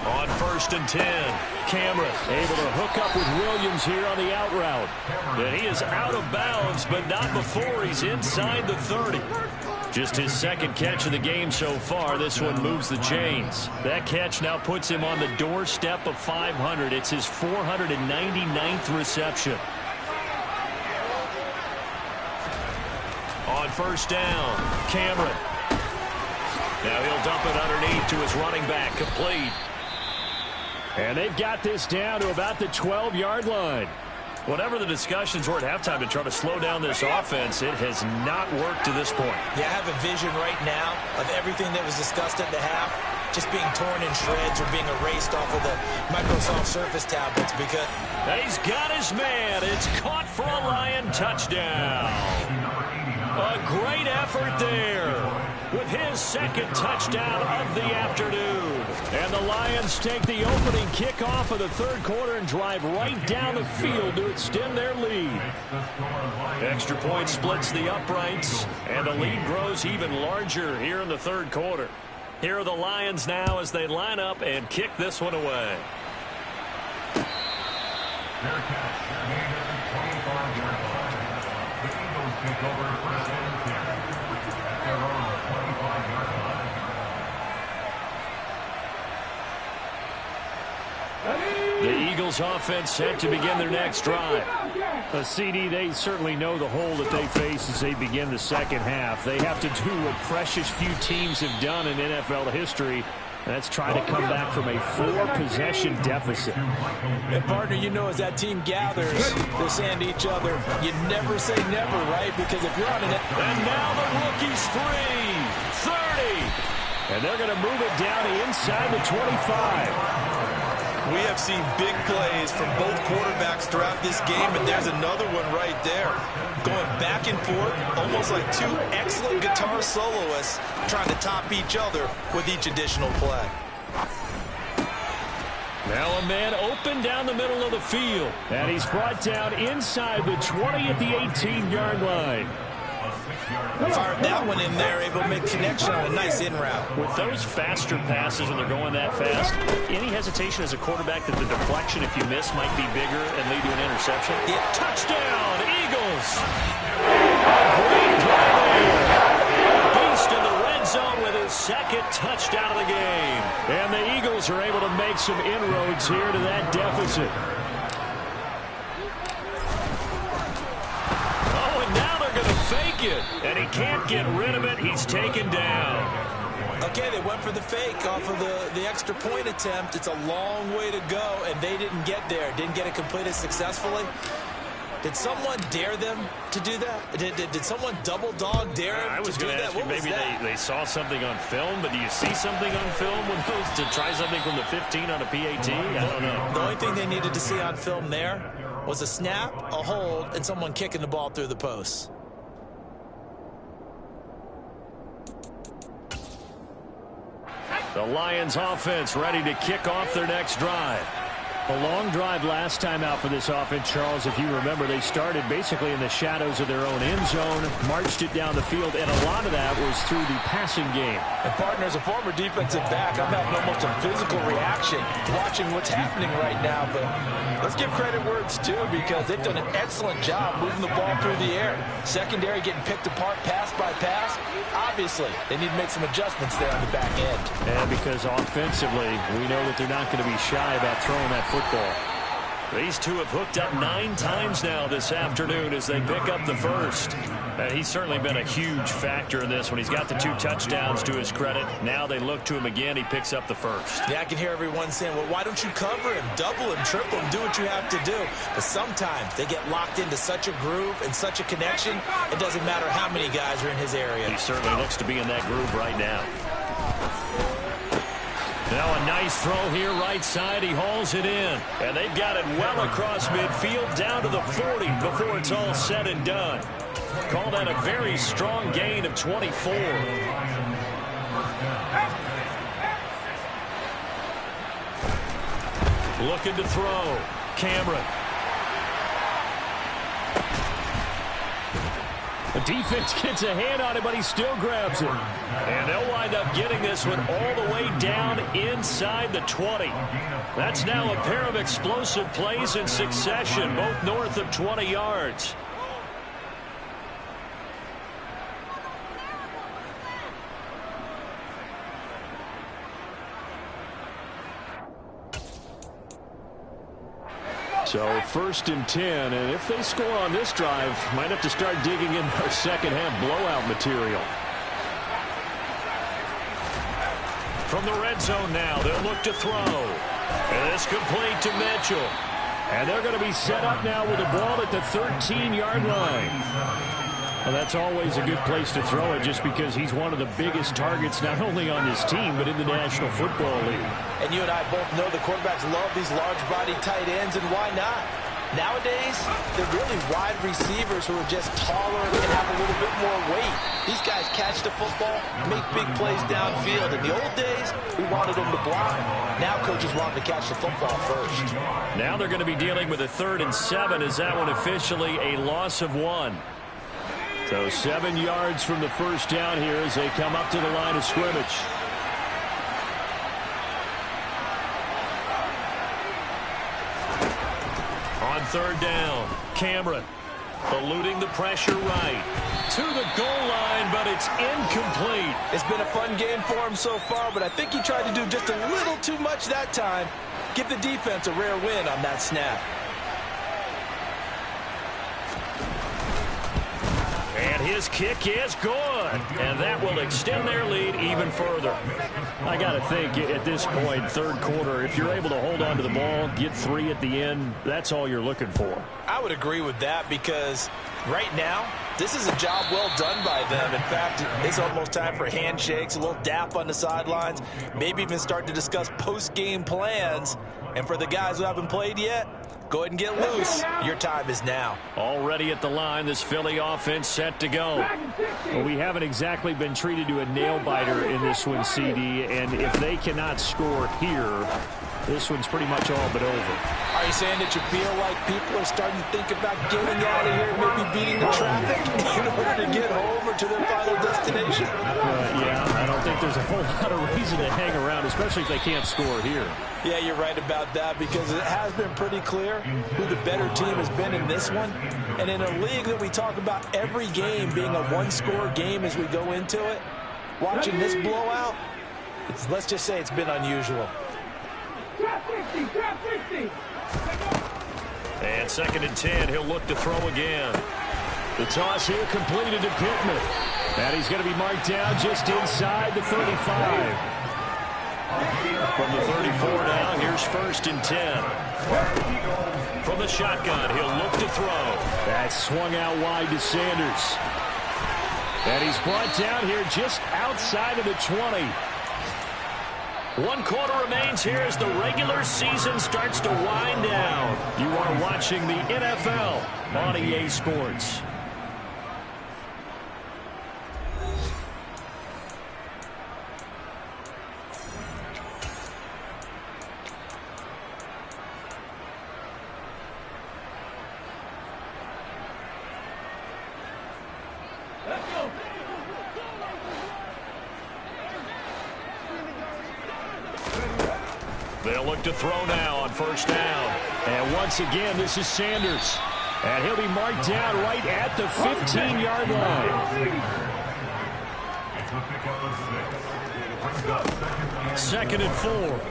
A: On 1st and 10, Cameron able to hook up with Williams here on the out route. And he is out of bounds, but not before he's inside the 30. Just his second catch of the game so far. This one moves the chains. That catch now puts him on the doorstep of 500. It's his 499th reception. On 1st down, Cameron. Now he'll dump it underneath to his running back, complete. And they've got this down to about the 12-yard line. Whatever the discussions were at halftime to try to slow down this offense, it has not worked to this point.
D: Yeah, I have a vision right now of everything that was discussed at the half just being torn in shreds or being erased off of the Microsoft Surface tablets because...
A: He's got his man. It's caught for a Lion touchdown. A great effort there with his his second touchdown of the afternoon. And the Lions take the opening kickoff of the third quarter and drive right down the field to extend their lead. Extra point splits the uprights, and the lead grows even larger here in the third quarter. Here are the Lions now as they line up and kick this one away.
C: Take over first and 10 at their own 25-yard line.
A: The Eagles offense set to begin their next drive. CD, they certainly know the hole that they face as they begin the second half. They have to do what precious few teams have done in NFL history. That's try to come back from a 4-possession deficit.
D: And, partner, you know, as that team gathers, they're saying to each other, you never say never, right? Because if you're on an...
A: And now the rookie's free. 30. And they're going to move it down to inside the 25.
B: We have seen big plays from both quarterbacks throughout this game, and there's another one right there. Going back and forth, almost like two excellent guitar soloists trying to top each other with each additional play.
A: Now a man open down the middle of the field. And he's brought down inside the 20 at the 18-yard line.
B: Fired that one in there, able to make connection on a nice in route.
A: With those faster passes when they're going that fast, any hesitation as a quarterback that the deflection, if you miss, might be bigger and lead to an interception?
B: Yeah.
A: Touchdown, Eagles! A great play there. Beast in the red zone with his second touchdown of the game. And the Eagles are able to make some inroads here to that deficit. Fake it, and he can't get rid of it. He's taken down.
B: Okay, they went for the fake off of the extra point attempt. It's a long way to go, and they didn't get there. Didn't get it completed successfully. Did someone dare them to do that? Did someone double dog dare them
A: I was
B: to do
A: going to
B: that?
A: ask you, maybe they saw something on film, but do you see something on film when those to try something from the 15 on a PAT? I don't know.
B: The only thing they needed to see on film there was a snap, a hold, and someone kicking the ball through the post.
A: The Lions offense ready to kick off their next drive. A long drive last time out for this offense, Charles. If you remember, they started basically in the shadows of their own end zone, marched it down the field, and a lot of that was through the passing game.
D: And, partner, as a former defensive back, I'm having almost a physical reaction watching what's happening right now. But let's give credit where it's due, because they've done an excellent job moving the ball through the air. Secondary getting picked apart pass by pass. Obviously, they need to make some adjustments there on the back end.
A: And because offensively, we know that they're not going to be shy about throwing that football. These two have hooked up 9 times now this afternoon as they pick up the first. He's certainly been a huge factor in this when he's got the 2 touchdowns to his credit. Now they look to him again. He picks up the first.
B: Yeah, I can hear everyone saying, well, why don't you cover him, double him, triple him, do what you have to do. But sometimes they get locked into such a groove and such a connection, it doesn't matter how many guys are in his area.
A: He certainly looks to be in that groove right now. Now a nice throw here right side. He hauls it in. And they've got it well across midfield down to the 40 before it's all said and done. Call that a very strong gain of 24. Looking to throw. Cameron. The defense gets a hand on it, but he still grabs it. And they'll wind up getting this one all the way down inside the 20. That's now a pair of explosive plays in succession, both north of 20 yards. So 1st and 10, and if they score on this drive, might have to start digging in their second half blowout material. From the red zone now, they'll look to throw. And this complete to Mitchell. And they're going to be set up now with the ball at the 13-yard line. Well, that's always a good place to throw it just because he's one of the biggest targets not only on this team but in the National Football League.
D: And you and I both know the quarterbacks love these large-bodied tight ends, and why not? Nowadays, they're really wide receivers who are just taller and have a little bit more weight. These guys catch the football, make big plays downfield. In the old days, we wanted them to block. Now coaches want them to catch the football first.
A: Now they're going to be dealing with a 3rd and 7 as that one officially a loss of 1. So 7 yards from the first down here as they come up to the line of scrimmage. On 3rd down, Cameron eluding the pressure right to the goal line, but it's incomplete.
D: It's been a fun game for him so far, but I think he tried to do just a little too much that time. Give the defense a rare win on that snap.
A: And his kick is good, and that will extend their lead even further. I got to think at this point, 3rd quarter, if you're able to hold on to the ball, get 3 at the end, that's all you're looking for.
D: I would agree with that because right now, this is a job well done by them. In fact, it's almost time for handshakes, a little dap on the sidelines, maybe even start to discuss post-game plans. And for the guys who haven't played yet, go ahead and get loose. Your time is now.
A: Already at the line, this Philly offense set to go. Well, we haven't exactly been treated to a nail-biter in this one, CD, and if they cannot score here, this one's pretty much all but over.
D: Are you saying that you feel like people are starting to think about getting out of here, maybe beating the traffic in order to get home or to their final destination?
A: Yeah, I don't think there's a whole lot of reason to hang around, especially if they can't score here.
D: Yeah, you're right about that because it has been pretty clear who the better team has been in this one. And in a league that we talk about every game being a one-score game as we go into it, watching this blowout, let's just say it's been unusual.
A: And 2nd and 10, he'll look to throw again. The toss here completed to Pittman. And he's going to be marked down just inside the 35. From the 34 now, here's 1st and 10. From the shotgun, he'll look to throw. That's swung out wide to Sanders. And he's brought down here just outside of the 20. 1 quarter remains here as the regular season starts to wind down. You are watching the NFL on EA Sports. They'll look to throw now on 1st down. And once again, this is Sanders. And he'll be marked down right at the 15-yard line. 2nd and 4.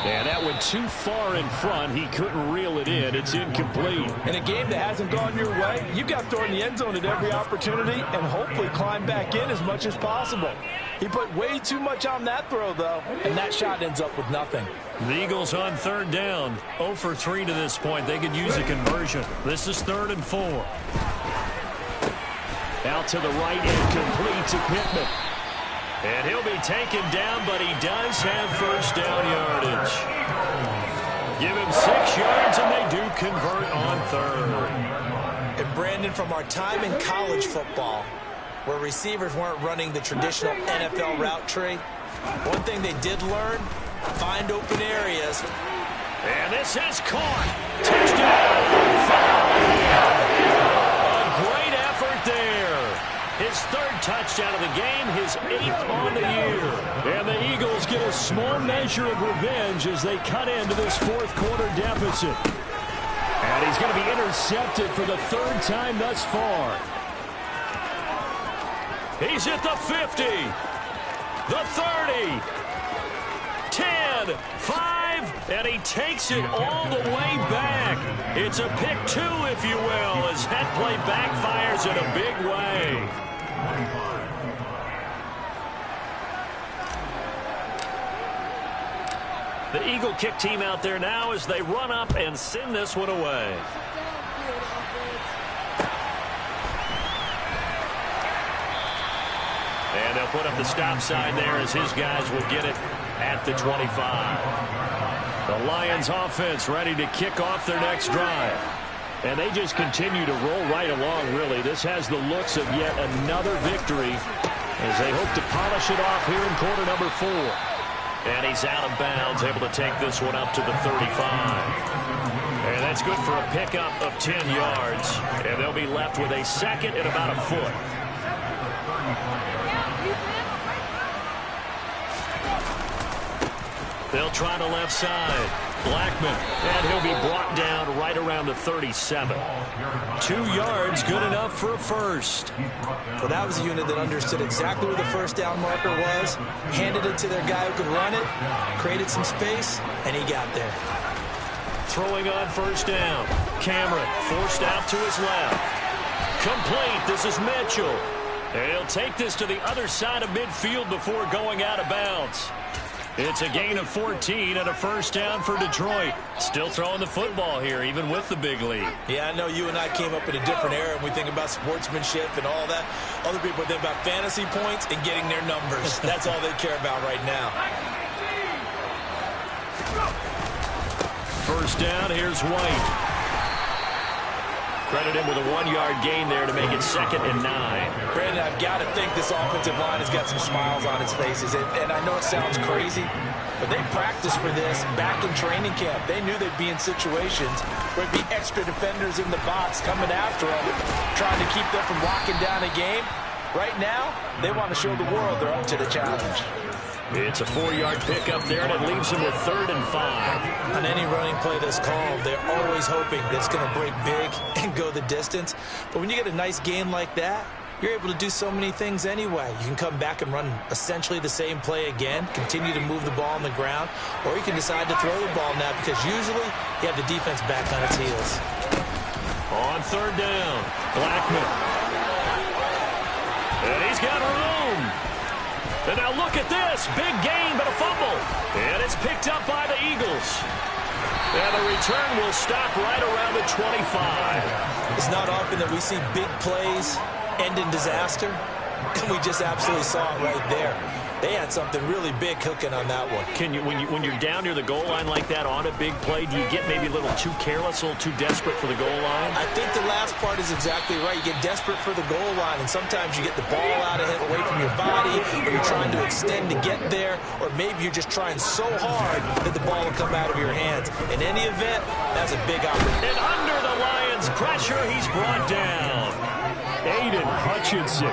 A: And that went too far in front. He couldn't reel it in. It's incomplete.
D: In a game that hasn't gone your way, you've got to throw in the end zone at every opportunity and hopefully climb back in as much as possible. He put way too much on that throw, though, and that shot ends up with nothing.
A: The Eagles on 3rd down. 0 for 3 to this point. They could use a conversion. This is 3rd and 4. Out to the right and complete to Pittman. And he'll be taken down, but he does have 1st down yardage. Give him 6 yards, and they do convert on 3rd.
D: And Brandon, from our time in college football, where receivers weren't running the traditional NFL route tree, one thing they did learn, find open areas.
A: And this is caught. Touchdown. A great effort there. His 3rd touchdown of the game, his 8th on the year. And the Eagles get a small measure of revenge as they cut into this 4th quarter deficit. And he's going to be intercepted for the 3rd time thus far. He's at the 50, the 30, 10, 5, and he takes it all the way back. It's a pick 2, if you will, as that play backfires in a big way. The Eagle kick team out there now as they run up and send this one away. And they'll put up the stop sign there as his guys will get it at the 25. The Lions offense ready to kick off their next drive. And they just continue to roll right along, really. This has the looks of yet another victory as they hope to polish it off here in quarter number 4. And he's out of bounds, able to take this one up to the 35. And that's good for a pickup of 10 yards. And they'll be left with a second and about a foot. They'll try the left side. Blackman, and he'll be brought down right around the 37. 2 yards, good enough for a first.
D: Well, that was a unit that understood exactly where the first down marker was, handed it to their guy who could run it, created some space, and he got there.
A: Throwing on first down. Cameron forced out to his left. Complete. This is Mitchell. And he'll take this to the other side of midfield before going out of bounds. It's a gain of 14 and a first down for Detroit. Still throwing the football here, even with the big lead.
D: Yeah, I know you and I came up in a different era and we think about sportsmanship and all that. Other people think about fantasy points and getting their numbers. That's all they care about right now.
A: First down, here's White. Credit him with a 1-yard gain there to make it 2nd and 9.
D: Brandon, I've got to think this offensive line has got some smiles on its faces. And I know it sounds crazy, but they practiced for this back in training camp. They knew they'd be in situations where there'd be extra defenders in the box coming after them, trying to keep them from locking down a game. Right now, they want to show the world they're up to the challenge.
A: It's a 4-yard pickup there, and it leaves them with 3rd and 5.
D: On any running play that's called, they're always hoping that it's going to break big and go the distance. But when you get a nice game like that, you're able to do so many things anyway. You can come back and run essentially the same play again, continue to move the ball on the ground, or you can decide to throw the ball now because usually you have the defense back on its heels.
A: On 3rd down, Blackman. And he's got room. And now look at this. Big gain, but a fumble. And it's picked up by the Eagles. And the return will stop right around the 25.
D: It's not often that we see big plays end in disaster. And we just absolutely saw it right there. They had something really big cooking on that one.
A: Can you, when you're down near the goal line like that on a big play, do you get maybe a little too careless, a little too desperate for the goal line?
D: I think the last part is exactly right. You get desperate for the goal line, and sometimes you get the ball out of it away from your body, or you're trying to extend to get there, or maybe you're just trying so hard that the ball will come out of your hands. In any event, that's a big opportunity.
A: And under the Lions' pressure, he's brought down. Aiden Hutchinson.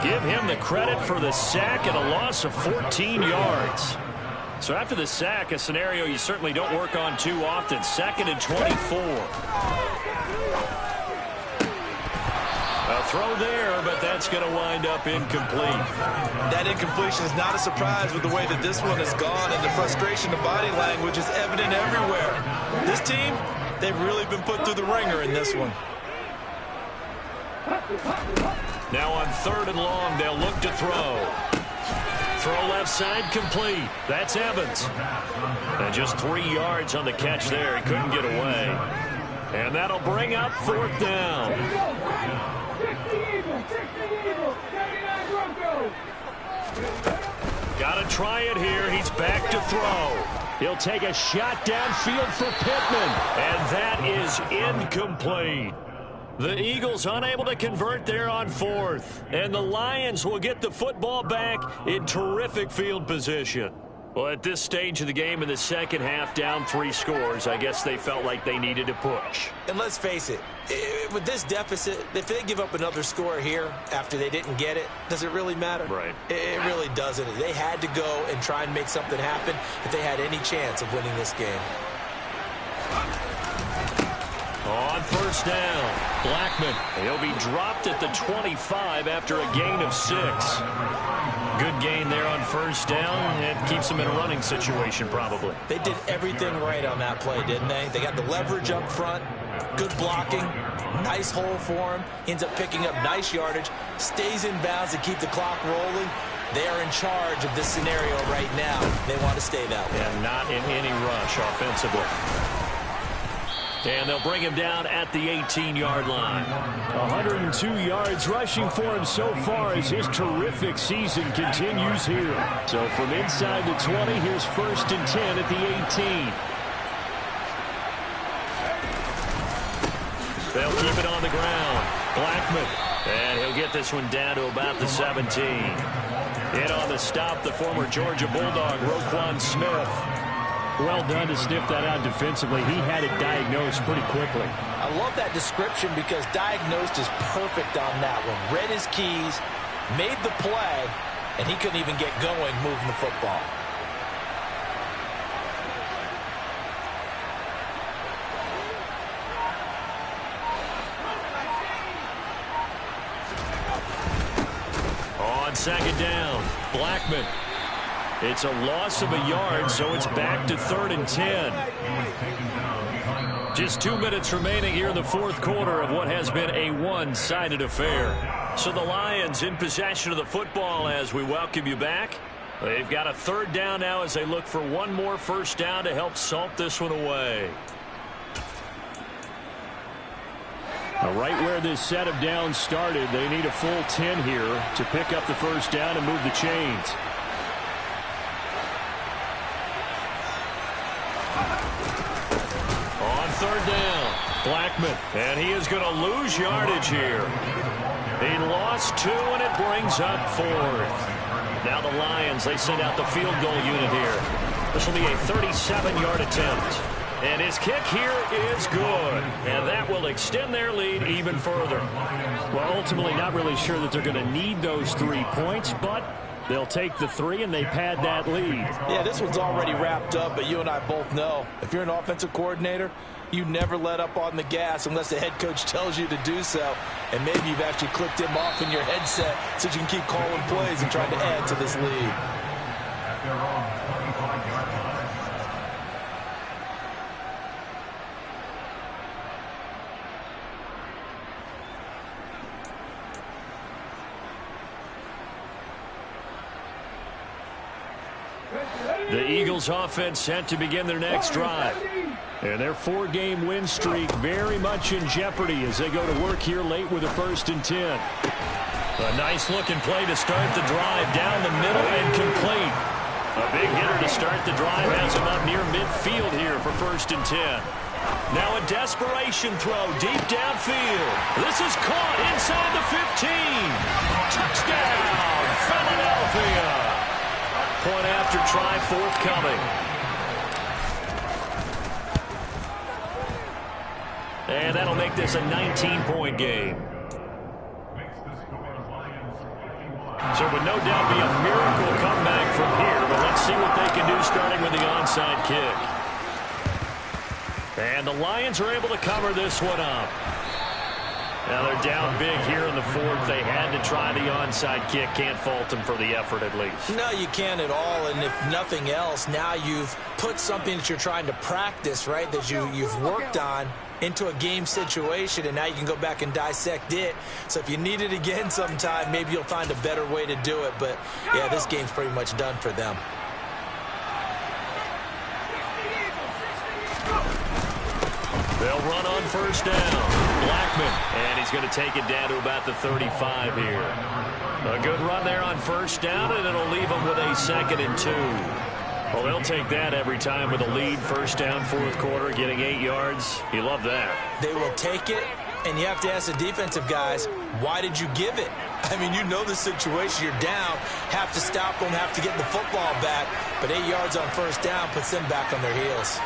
A: Give him the credit for the sack and a loss of 14 yards. So after the sack, a scenario you certainly don't work on too often. 2nd and 24. A throw there, but that's going to wind up incomplete.
D: That incompletion is not a surprise with the way that this one has gone, and the frustration, the body language is evident everywhere. This team, they've really been put through the ringer in this one.
A: Now on 3rd and long, they'll look to throw. Throw left side complete. That's Evans. And just 3 yards on the catch there. He couldn't get away. And that'll bring up 4th down. Got to try it here. He's back to throw. He'll take a shot downfield for Pittman. And that is incomplete. The Eagles unable to convert there on 4th. And the Lions will get the football back in terrific field position. Well, at this stage of the game in the second half, down 3 scores, I guess they felt like they needed to push.
D: And let's face it, with this deficit, if they give up another score here after they didn't get it, does it really matter?
A: Right.
D: It really doesn't. They had to go and try and make something happen if they had any chance of winning this game.
A: On first down, Blackman. He'll be dropped at the 25 after a gain of 6. Good gain there on first down. It keeps them in a running situation probably.
D: They did everything right on that play, didn't they? They got the leverage up front, good blocking, nice hole for him. He ends up picking up nice yardage, stays in bounds to keep the clock rolling. They are in charge of this scenario right now. They want to stay that way.
A: And not in any rush offensively. And they'll bring him down at the 18-yard line. 102 yards rushing for him so far as his terrific season continues here. So from inside the 20, here's 1st and 10 at the 18. on the ground. Blackman, and he'll get this one down to about the 17. In on the stop, the former Georgia Bulldog, Roquan Smith.
E: Well done to sniff that out defensively. He had it diagnosed pretty quickly.
D: I love that description because diagnosed is perfect on that one. Read his keys, made the play, and he couldn't even get going moving the football.
A: On second down, Blackman. It's a loss of a yard, so it's back to 3rd and 10. Just 2 minutes remaining here in the fourth quarter of what has been a one-sided affair. So the Lions in possession of the football as we welcome you back. They've got a 3rd down now as they look for one more first down to help salt this one away.
E: Right where this set of downs started, they need a full 10 here to pick up the first down and move the chains.
A: On 3rd down, Blackman, and he is going to lose yardage here. He lost 2, and it brings up 4th. Now the Lions, they send out the field goal unit here. This will be a 37-yard attempt. And his kick here is good. And that will extend their lead even further.
E: Well, ultimately not really sure that they're going to need those 3 points, but they'll take the 3 and they pad that lead.
D: Yeah, this one's already wrapped up, but you and I both know if you're an offensive coordinator, you never let up on the gas unless the head coach tells you to do so. And maybe you've actually clicked him off in your headset so you can keep calling plays and trying to add to this lead.
C: At their own 25-yard line.
A: The Eagles offense set to begin their next drive.
E: And their 4-game win streak very much in jeopardy as they go to work here late with a 1st and 10.
A: A nice-looking play to start the drive down the middle and complete. A big hitter to start the drive has him up near midfield here for 1st and 10. Now a desperation throw deep downfield. This is caught inside the 15. Touchdown, Philadelphia. Point after try forthcoming. And that'll make this a 19-point game. So it would no doubt be a miracle comeback from here, but let's see what they can do starting with the onside kick. And the Lions are able to cover this one up. Now they're down big here in the 4th. They had to try the onside kick. Can't fault them for the effort at least.
D: No, you can't at all. And if nothing else, now you've put something that you're trying to practice, right, that you've worked on into a game situation, and now you can go back and dissect it. So if you need it again sometime, maybe you'll find a better way to do it. But, yeah, this game's pretty much done for them.
A: They'll run on first down. Blackman, and he's going to take it down to about the 35 here. A good run there on first down, and it'll leave them with a 2nd and 2. Well, they'll take that every time with a lead. First down, fourth quarter, getting 8 yards. You love that.
D: They will take it, and you have to ask the defensive guys, why did you give it? I mean, you know the situation. You're down, have to stop them, have to get the football back. But 8 yards on first down puts them back on their heels.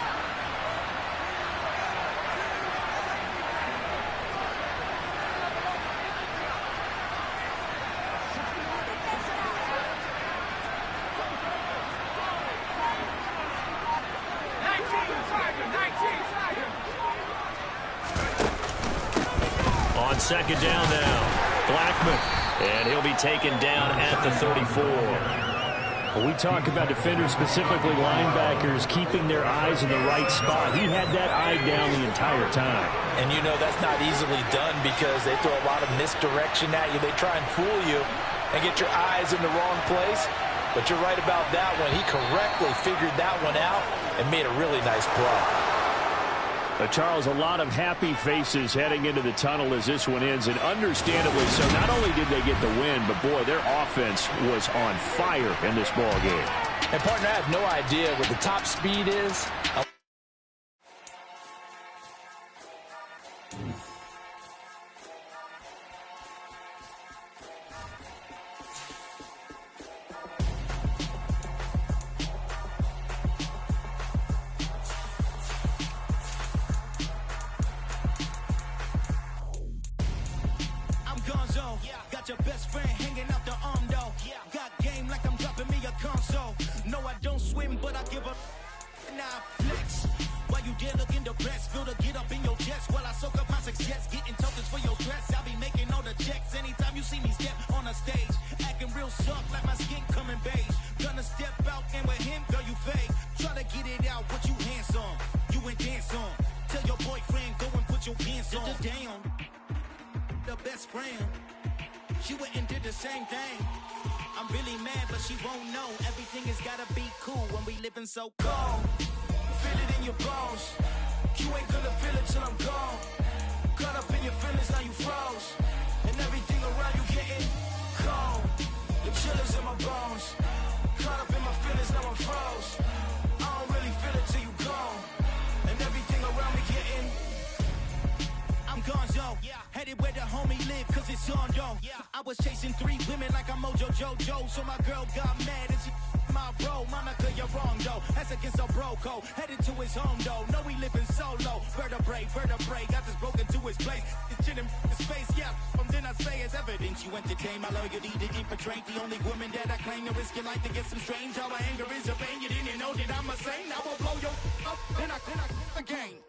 A: Second down now. Blackman, and he'll be taken down at the 34.
E: Well, we talk about defenders, specifically linebackers, keeping their eyes in the right spot. He had that eye down the entire time.
D: And you know that's not easily done because they throw a lot of misdirection at you. They try and fool you and get your eyes in the wrong place. But you're right about that one. He correctly figured that one out and made a really nice play.
E: Charles, a lot of happy faces heading into the tunnel as this one ends, and understandably so. Not only did they get the win, but, boy, their offense was on fire in this ball game.
D: And, partner, I have no idea what the top speed is.
F: gonzo. Got your best friend hanging out the arm though. Got game like I'm dropping me a console. No, I don't swim, but I give a now flex. While you there looking the best, feel the get up in your chest while I soak up my success. Getting tokens for your stress, I'll be making all the checks. Anytime you see me step on a stage, acting real soft like my skin coming beige. Gonna step out and with him, girl, you fake. Try to get it out, what you handsome, you ain't dance on. Tell your boyfriend, go and put your pants on. Down, the best friend, she went and did the same thing. I'm really mad, but she won't know. Everything has gotta be cool when we living so cold. Feel it in your bones. You ain't gonna feel it till I'm gone. Caught up in your feelings, now you froze. And everything around you getting cold. The chill is in my bones. Caught up in my feelings, now I'm froze. I don't really feel it till you gone. And everything around me getting I'm gonzo, headed where the homie live, cause it's on though. I was chasing 3 women like I'm Mojo Jojo, so my girl got mad and she my bro. Monica, you're wrong though, that's against a bro code. Headed to his home though, no we living solo. Vertebrae, got this broken to his place. It's chin in his face, from then I say it's evidence. You entertain my loyalty to infiltrate the only woman that I claim to risk your life to get some strange. How my anger is a pain, you didn't know that I'm a saint. I will blow your up, then I again.